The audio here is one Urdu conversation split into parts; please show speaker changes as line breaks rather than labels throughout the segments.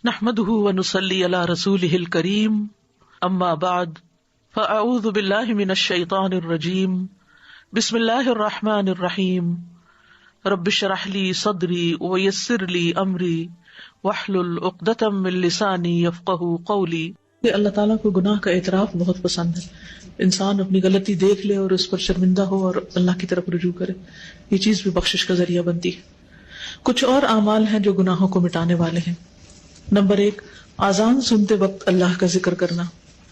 نحمده ونصلي على رسوله الكريم اما بعد فاعوذ بالله من الشيطان الرجيم بسم الله الرحمن الرحيم رب اشرح لي صدري ويسر لي امري واحلل عقدة من لساني يفقهوا قولي. کہ اللہ تعالیٰ کو گناہ کا اعتراف بہت پسند ہے، انسان اپنی غلطی دیکھ لے اور اس پر شرمندہ ہو اور اللہ کی طرف رجوع کرے، یہ چیز بھی بخشش کا ذریعہ بنتی ہے۔ کچھ اور اعمال ہیں جو گناہوں کو مٹانے والے ہیں۔ نمبر 1، اذان سنتے وقت اللہ کا ذکر کرنا۔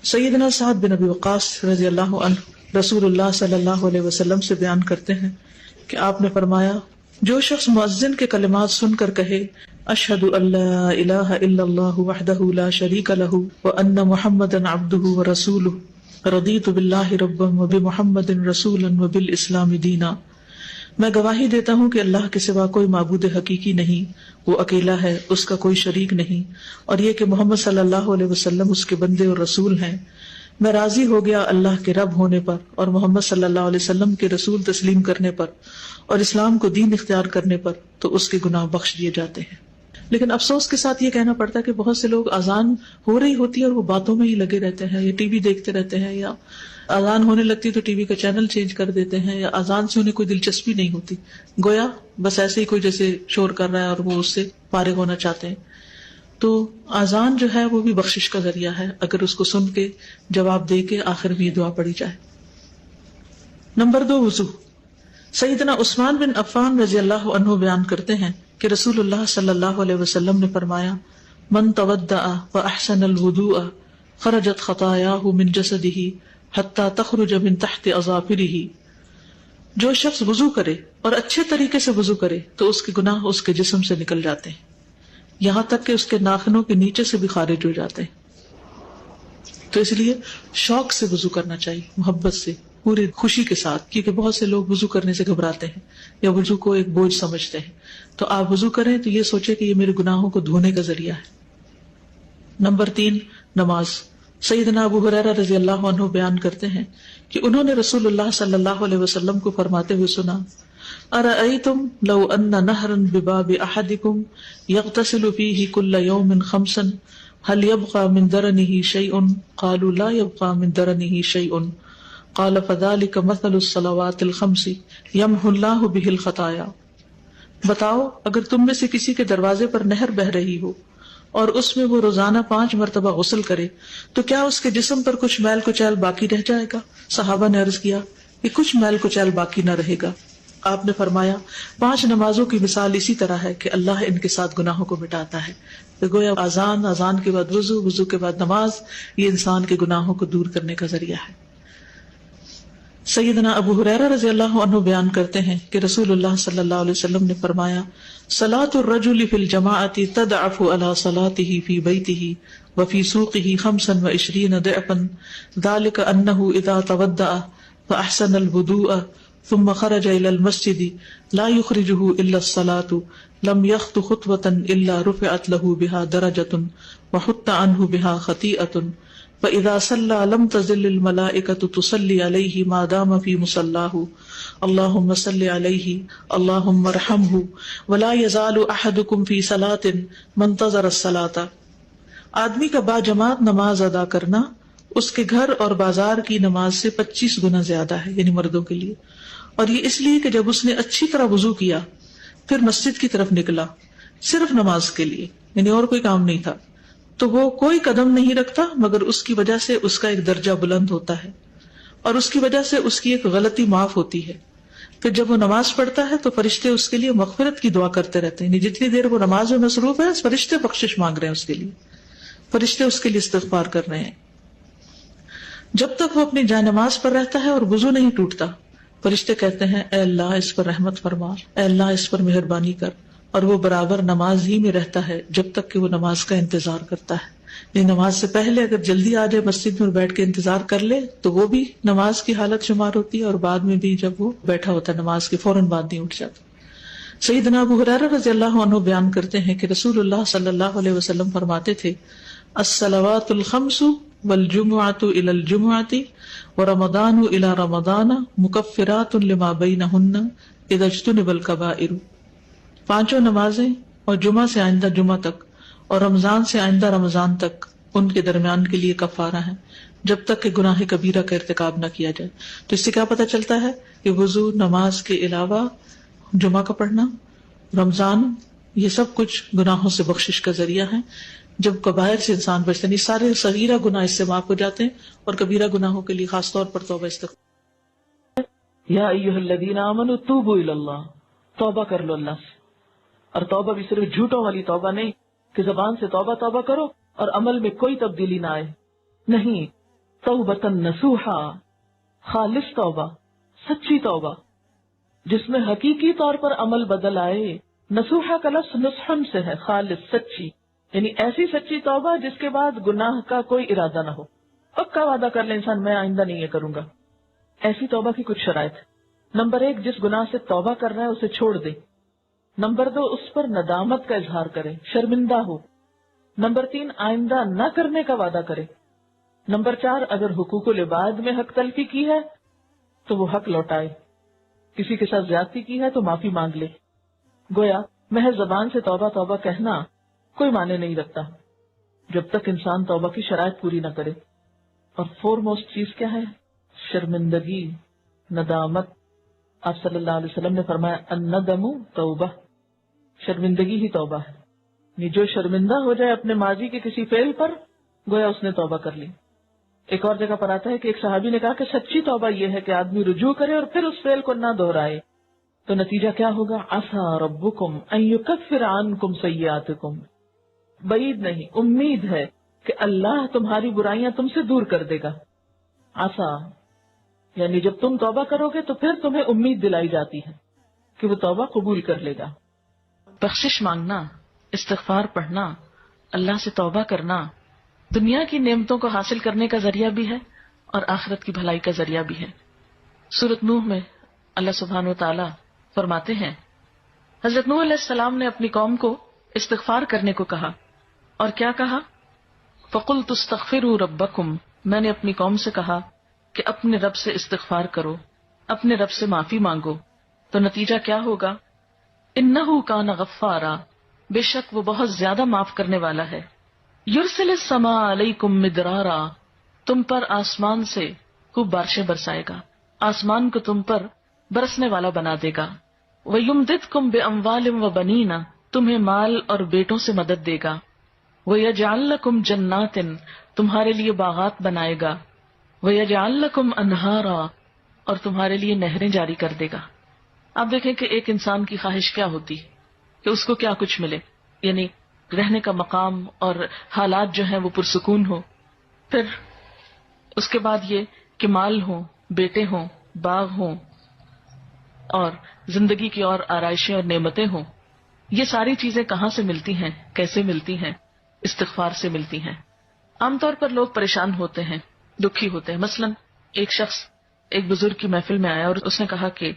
سیدنا سعد بن ابی وقاص رضی اللہ عنہ رسول اللہ صلی اللہ علیہ وسلم سے بیان کرتے ہیں کہ آپ نے فرمایا، جو شخص مؤذن کے کلمات سن کر کہے اشہد ان لا الہ الا اللہ وحدہ لا شریک لہ وان محمدا عبدہ ورسولہ رضیت باللہ ربا وبمحمد رسولا وبالاسلام دینا، میں گواہی دیتا ہوں کہ اللہ کے سوا کوئی معبود حقیقی نہیں، وہ اکیلا ہے، اس کا کوئی شریک نہیں، اور یہ کہ محمد صلی اللہ علیہ وسلم اس کے بندے اور رسول ہیں، میں راضی ہو گیا اللہ کے رب ہونے پر اور محمد صلی اللہ علیہ وسلم کے رسول تسلیم کرنے پر اور اسلام کو دین اختیار کرنے پر، تو اس کے گناہ بخش دیے جاتے ہیں۔ لیکن افسوس کے ساتھ یہ کہنا پڑتا ہے کہ بہت سے لوگ اذان ہو رہی ہوتی ہے اور وہ باتوں میں ہی لگے رہتے ہیں، یا ٹی وی دیکھتے رہتے ہیں، یا اذان ہونے لگتی تو ٹی وی کا چینل چینج کر دیتے ہیں، یا اذان سے انہیں کوئی دلچسپی نہیں ہوتی، گویا بس ایسے ہی کوئی جیسے شور کر رہا ہے اور وہ اس سے فارغ ہونا چاہتے ہیں۔ تو اذان جو ہے وہ بھی بخشش کا ذریعہ ہے، اگر اس کو سن کے جواب دے کے آخر میں یہ دعا پڑھی جائے۔ نمبر 2، وضو۔ سیدنا عثمان بن عفان رضی اللہ عنہ بیان کرتے ہیں کہ رسول اللہ صلی اللہ علیہ وسلم نے فرمایا، من تودع واحسن الوضوء خرجت خطاياه من جسده حتى تخرج من تحت اظافره، جو شخص وضو کرے اور اچھے طریقے سے وضو کرے تو اس کے گناہ اس کے جسم سے نکل جاتے ہیں، یہاں تک کہ اس کے ناخنوں کے نیچے سے بھی خارج ہو جاتے ہیں۔ تو اس لیے شوق سے وضو کرنا چاہیے، محبت سے، پوری خوشی کے ساتھ، کیونکہ بہت سے لوگ وضو کرنے سے گھبراتے ہیں یا وضو کو ایک بوجھ سمجھتے ہیں۔ تو آپ وضو کریں تو یہ سوچیں کہ یہ میرے گناہوں کو دھونے کا ذریعہ ہے۔ نمبر 3، نماز۔ سیدنا ابو ہریرہ رضی اللہ عنہ بیان کرتے ہیں کہ انہوں نے رسول اللہ صلی اللہ علیہ وسلم کو فرماتے ہوئے سنا، ارأیتم لو ان نہرا بباب احدکم یغتسل فیہ کل یوم 5 هل يبقى من درنه شیء؟ قالوا لا يبقى من درنه شیء قال فذلك مثل الصلوات الخمس يمحو الله به الخطايا۔ بتاؤ، اگر تم میں سے کسی کے دروازے پر نہر بہ رہی ہو اور اس میں وہ روزانہ 5 مرتبہ غسل کرے تو کیا اس کے جسم پر کچھ میل کچیل باقی رہ جائے گا؟ صحابہ نے عرض کیا کہ کچھ میل کچیل باقی نہ رہے گا۔ آپ نے فرمایا، 5 نمازوں کی مثال اسی طرح ہے کہ اللہ ان کے ساتھ گناہوں کو مٹاتا ہے۔ تو گویا اذان کے بعد وضو، وضو کے بعد نماز، یہ انسان کے گناہوں کو دور کرنے کا ذریعہ ہے۔ سیدنا ابو ہریرہ رضی اللہ عنہ بیان کرتے ہیں کہ رسول اللہ صلی اللہ علیہ وسلم نے فرمایا، صلاة الرجل فی الجماعة تضعف على صلاته فی بیته وفی سوقه 25 ضعفا ذلك انه اذا تودع فاحسن الوضوء ثم خرج الى المسجد لا يخرجه الا الصلاة لم يخط خطوة الا رفعت له بها درجة وحط عنه بها خطيئة فإذا صلى لم تزل الملائكة تصلي عليه ما دام في مصلاه اللهم صل عليه اللهم ارحمه ولا يزال أحدكم في صلاة منتظر الصلاة۔ آدمی کا باجماعت نماز ادا کرنا اس کے گھر اور بازار کی نماز سے 25 گنا زیادہ ہے، یعنی مردوں کے لیے، اور یہ اس لیے کہ جب اس نے اچھی طرح وضو کیا پھر مسجد کی طرف نکلا صرف نماز کے لیے، یعنی اور کوئی کام نہیں تھا، تو وہ کوئی قدم نہیں رکھتا مگر اس کی وجہ سے اس کا ایک درجہ بلند ہوتا ہے اور اس کی وجہ سے اس کی ایک غلطی معاف ہوتی ہے۔ پھر جب وہ نماز پڑھتا ہے تو فرشتے اس کے لیے مغفرت کی دعا کرتے رہتے ہیں، جتنی دیر وہ نماز میں مصروف ہے فرشتے بخشش مانگ رہے ہیں، اس کے لیے فرشتے اس کے لیے استغفار کر رہے ہیں۔ جب تک وہ اپنی جائے نماز پر رہتا ہے اور وضو نہیں ٹوٹتا، فرشتے کہتے ہیں اے اللہ اس پر رحمت فرما، اے اللہ اس پر مہربانی کر، اور وہ برابر نماز ہی میں رہتا ہے جب تک کہ وہ نماز کا انتظار کرتا ہے۔ یعنی نماز سے پہلے اگر جلدی آ جائے مسجد میں بیٹھ کے انتظار کر لے تو وہ بھی نماز کی حالت شمار ہوتی ہے، اور بعد میں بھی جب وہ بیٹھا ہوتا ہے نماز کے فوراً بعد نہیں اٹھ جاتا۔ سیدنا ابو ہریرہ رضی اللہ عنہ بیان کرتے ہیں کہ رسول اللہ صلی اللہ علیہ وسلم فرماتے تھے، الصلوات الخمس والجمعۃ الی الجمعۃ ورمضان الی رمضان مکفرات لما بینہن اذا اجتنب الکبائر۔ 5 نمازیں اور جمعہ سے آئندہ جمعہ تک اور رمضان سے آئندہ رمضان تک ان کے درمیان کے لیے کفارہ ہے جب تک کہ گناہ کبیرہ کا ارتکاب نہ کیا جائے. تو اس سے کیا پتہ چلتا ہے کہ وضو، نماز کے علاوہ جمعہ کا پڑھنا، رمضان، یہ سب کچھ گناہوں سے بخشش کا ذریعہ ہے. جب کبائر سے انسان بچتا ہے، سارے صغیرہ گناہ اس سے معاف ہو جاتے ہیں، اور کبیرہ گناہوں کے لیے خاص طور پر توبہ استغفار. یا ایھا الذین آمنوا توبوا الی اللہ، توبہ کر لو اللہ سے. اور توبہ بھی صرف جھوٹوں والی توبہ نہیں کہ زبان سے توبہ توبہ کرو اور عمل میں کوئی تبدیلی نہ آئے، نہیں، توبۃ نصوحا، خالص توبہ، سچی توبہ جس میں حقیقی طور پر عمل بدل آئے. نصوحا کا لفظ نصحن سے ہے، خالص، سچی، یعنی ایسی سچی توبہ جس کے بعد گناہ کا کوئی ارادہ نہ ہو. پکا وعدہ کر لے انسان میں آئندہ نہیں یہ کروں گا. ایسی توبہ کی کچھ شرائط ہے. نمبر 1، جس گناہ سے توبہ کر رہا ہے اسے چھوڑ دے. نمبر 2، اس پر ندامت کا اظہار کرے، شرمندہ ہو. نمبر 3، آئندہ نہ کرنے کا وعدہ کرے. نمبر 4، اگر حقوق العباد میں حق تلفی کی ہے تو وہ حق لوٹائے. کسی کے ساتھ زیادتی کی ہے تو معافی مانگ لے. گویا محض زبان سے توبہ توبہ کہنا کوئی معنی نہیں رکھتا جب تک انسان توبہ کی شرائط پوری نہ کرے. اور فور موسٹ چیز کیا ہے؟ شرمندگی، ندامت. آپ صلی اللہ علیہ وسلم نے فرمایا الندم توبہ، شرمندگی ہی توبہ ہے. یعنی جو شرمندہ ہو جائے اپنے ماضی کے کسی فعل پر، گویا اس نے توبہ کر لی. ایک اور جگہ پر آتا ہے کہ ایک صحابی نے کہا کہ سچی توبہ یہ ہے کہ آدمی رجوع کرے اور پھر اس فعل کو نہ دہرائے. تو نتیجہ کیا ہوگا؟ عسیٰ ربکم ان یکفر عنکم سیئاتکم، بعید نہیں، امید ہے کہ اللہ تمہاری برائیاں تم سے دور کر دے گا. عسیٰ یعنی جب تم توبہ کرو گے تو پھر تمہیں امید دلائی جاتی ہے کہ وہ توبہ قبول کر لے گا. بخشش مانگنا، استغفار پڑھنا، اللہ سے توبہ کرنا دنیا کی نعمتوں کو حاصل کرنے کا ذریعہ بھی ہے اور آخرت کی بھلائی کا ذریعہ بھی ہے. سورۃ نوح میں اللہ سبحانہ وتعالی فرماتے ہیں، حضرت نوح علیہ السلام نے اپنی قوم کو استغفار کرنے کو کہا، اور کیا کہا؟ فَقُلْتُ اسْتَغْفِرُوا رَبَّكُمْ، میں نے اپنی قوم سے کہا کہ اپنے رب سے استغفار کرو، اپنے رب سے معافی مانگو. تو نتیجہ کیا ہوگا؟ اِنَّهُ كَانَ غَفَّارًا، بے شک وہ بہت زیادہ معاف کرنے والا ہے. یرسل السماء علیکم مدرارا، تم پر آسمان سے خوب بارشیں برسائے گا، آسمان کو تم پر برسنے والا بنا دے گا. وَيُمْدِدْكُمْ بِأَمْوَالٍ وَبَنِينَ، تمہیں مال اور بیٹوں سے مدد دے گا. وَيَجْعَلْ لَكُمْ جَنَّاتٍ، تمہارے لیے باغات بنائے گا. وَيَجْعَلْ لَكُمْ أَنْهَارًا، اور تمہارے لیے نہریں جاری کر دے گا. آپ دیکھیں کہ ایک انسان کی خواہش کیا ہوتی ہے کہ اس کو کیا کچھ ملے، یعنی رہنے کا مقام اور حالات جو ہیں وہ پرسکون ہو. پھر اس کے بعد یہ کہ مال ہوں، بیٹے ہوں، باغ ہوں، اور زندگی کی اور آرائشیں اور نعمتیں ہوں. یہ ساری چیزیں کہاں سے ملتی ہیں، کیسے ملتی ہیں؟ استغفار سے ملتی ہیں. عام طور پر لوگ پریشان ہوتے ہیں، دکھی ہوتے ہیں. مثلا ایک شخص ایک بزرگ کی محفل میں آیا اور اس نے کہا کہ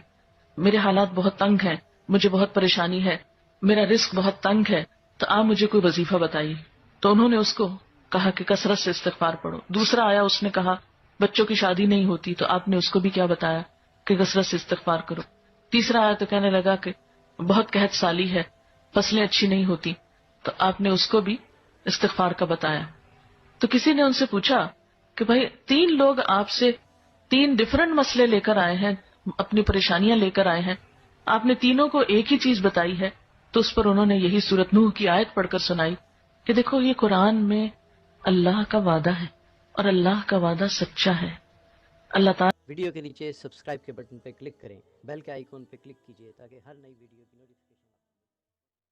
میرے حالات بہت تنگ ہیں، مجھے بہت پریشانی ہے، میرا رزق بہت تنگ ہے، تو آپ مجھے کوئی وظیفہ بتائیے. تو انہوں نے اس کو کہا کہ کثرت سے استغفار پڑھو. دوسرا آیا، اس نے کہا بچوں کی شادی نہیں ہوتی، تو آپ نے اس کو بھی کیا بتایا کہ کثرت سے استغفار کرو. تیسرا آیا تو کہنے لگا کہ بہت قحط سالی ہے، فصلیں اچھی نہیں ہوتی، تو آپ نے اس کو بھی استغفار کا بتایا. تو کسی نے ان سے پوچھا کہ بھائی 3 لوگ آپ سے 3 ڈفرنٹ مسئلے لے کر آئے ہیں، اپنی پریشانیاں لے کر آئے ہیں، آپ نے تینوں کو ایک ہی چیز بتائی ہے. تو اس پر انہوں نے یہی سورۃ نوح کی آیت پڑھ کر سنائی کہ دیکھو یہ قرآن میں اللہ کا وعدہ ہے اور اللہ کا وعدہ سچا ہے. اللہ تعالیٰ
ویڈیو کے نیچے سبسکرائب کے بٹن پہ کلک کریں، بیل کے آئیکن پہ کلک کیجیے تاکہ ہر نئی ویڈیو کی نوٹیفکیشن